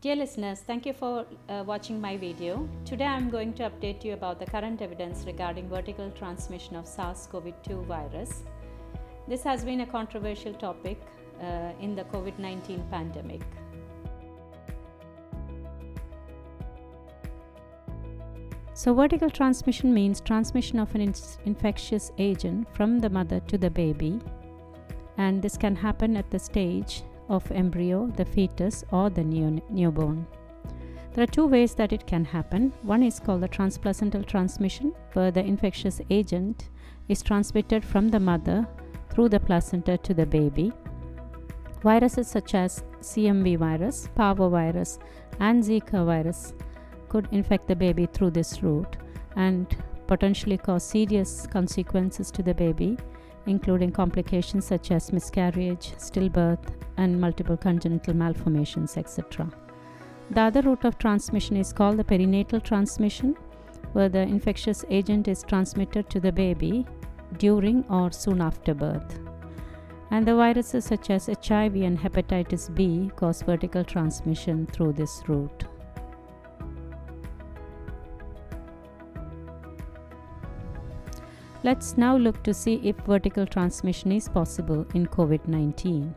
Dear listeners, thank you for watching my video. Today I am going to update you about the current evidence regarding vertical transmission of SARS-CoV-2 virus. This has been a controversial topic in the COVID-19 pandemic. So vertical transmission means transmission of an infectious agent from the mother to the baby, and this can happen at the stage of embryo, the fetus, or the newborn. There are two ways that it can happen. One is called the transplacental transmission, where the infectious agent is transmitted from the mother through the placenta to the baby. Viruses such as CMV virus, parvovirus, and Zika virus could infect the baby through this route and potentially cause serious consequences to the baby, including complications such as miscarriage, stillbirth, and multiple congenital malformations, etc. The other route of transmission is called the perinatal transmission, where the infectious agent is transmitted to the baby during or soon after birth. And the viruses such as HIV and hepatitis B cause vertical transmission through this route. Let's now look to see if vertical transmission is possible in COVID-19.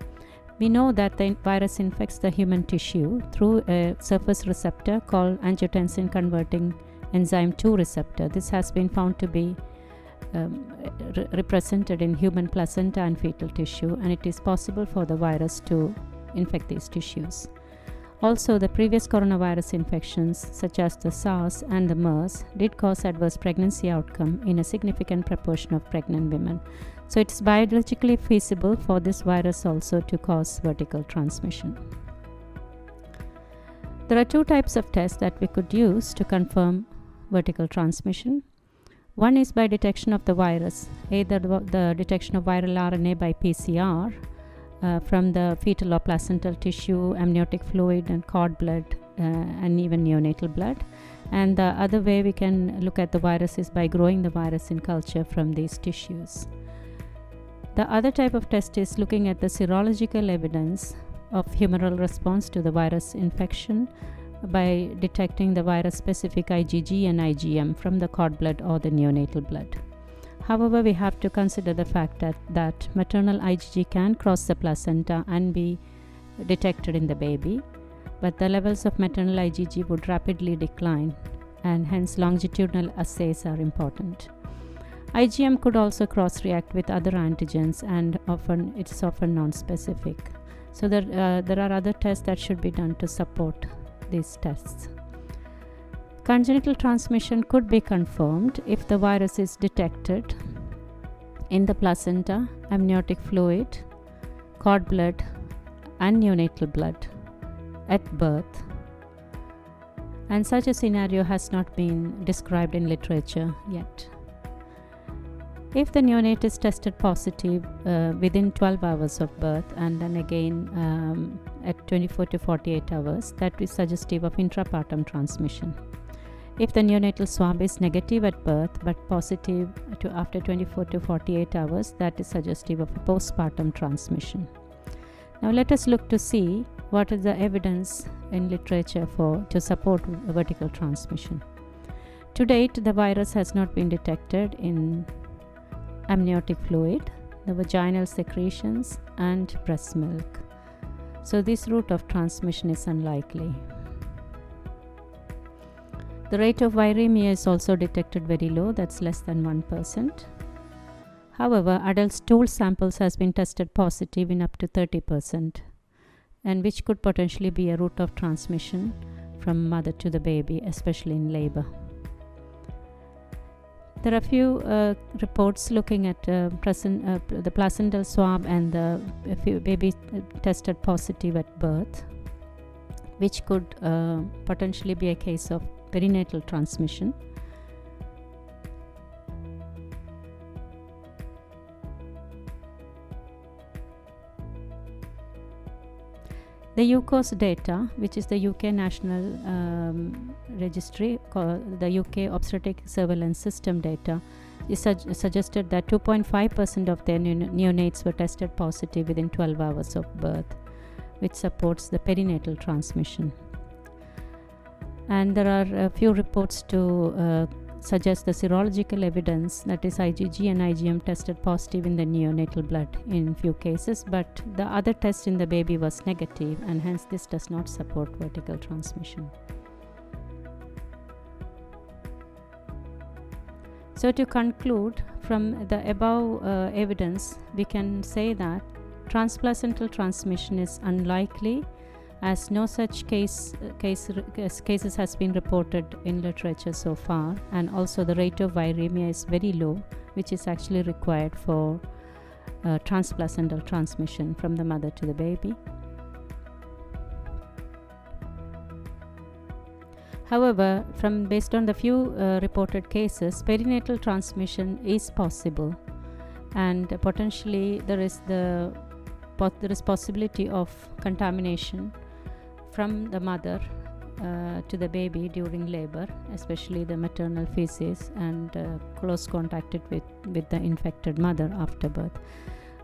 We know that the virus infects the human tissue through a surface receptor called angiotensin converting enzyme 2 receptor. This has been found to be represented in human placenta and fetal tissue, and it is possible for the virus to infect these tissues. Also, the previous coronavirus infections, such as the SARS and the MERS, did cause adverse pregnancy outcome in a significant proportion of pregnant women. So it's biologically feasible for this virus also to cause vertical transmission. There are two types of tests that we could use to confirm vertical transmission. One is by detection of the virus, either the detection of viral RNA by PCR from the fetal or placental tissue, amniotic fluid, and cord blood, and even neonatal blood. And the other way we can look at the virus is by growing the virus in culture from these tissues. The other type of test is looking at the serological evidence of humoral response to the virus infection by detecting the virus-specific IgG and IgM from the cord blood or the neonatal blood. However, we have to consider the fact that maternal IgG can cross the placenta and be detected in the baby, but the levels of maternal IgG would rapidly decline, and hence longitudinal assays are important. IgM could also cross-react with other antigens, and it's often non-specific. So there are other tests that should be done to support these tests. Congenital transmission could be confirmed if the virus is detected in the placenta, amniotic fluid, cord blood, and neonatal blood at birth. And such a scenario has not been described in literature yet. If the neonate is tested positive within 12 hours of birth, and then again at 24 to 48 hours, that is suggestive of intrapartum transmission. If the neonatal swab is negative at birth but positive after 24 to 48 hours, that is suggestive of a postpartum transmission. Now let us look to see what is the evidence in literature to support vertical transmission. To date, the virus has not been detected in amniotic fluid, the vaginal secretions, and breast milk. So this route of transmission is unlikely. The rate of viremia is also detected very low, that's less than 1%. However, adult stool samples has been tested positive in up to 30%, and which could potentially be a route of transmission from mother to the baby, especially in labor. There are a few reports looking at the placental swab and the baby tested positive at birth, which could potentially be a case of perinatal transmission. The UCOS data, which is the UK National Registry, the UK Obstetric Surveillance System data, is suggested that 2.5% of their neonates were tested positive within 12 hours of birth, which supports the perinatal transmission. And there are a few reports to suggest the serological evidence, that is IgG and IgM tested positive in the neonatal blood in few cases, but the other test in the baby was negative, and hence this does not support vertical transmission. So to conclude, from the above evidence, we can say that transplacental transmission is unlikely, as no such cases has been reported in literature so far, and also the rate of viremia is very low, which is actually required for transplacental transmission from the mother to the baby. However, based on the few reported cases, perinatal transmission is possible, and potentially there is possibility of contamination from the mother to the baby during labor, especially the maternal feces and close contact with the infected mother after birth.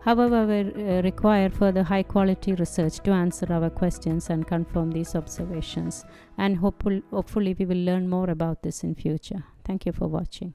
However, we require further high quality research to answer our questions and confirm these observations, and hopefully we will learn more about this in future. Thank you for watching.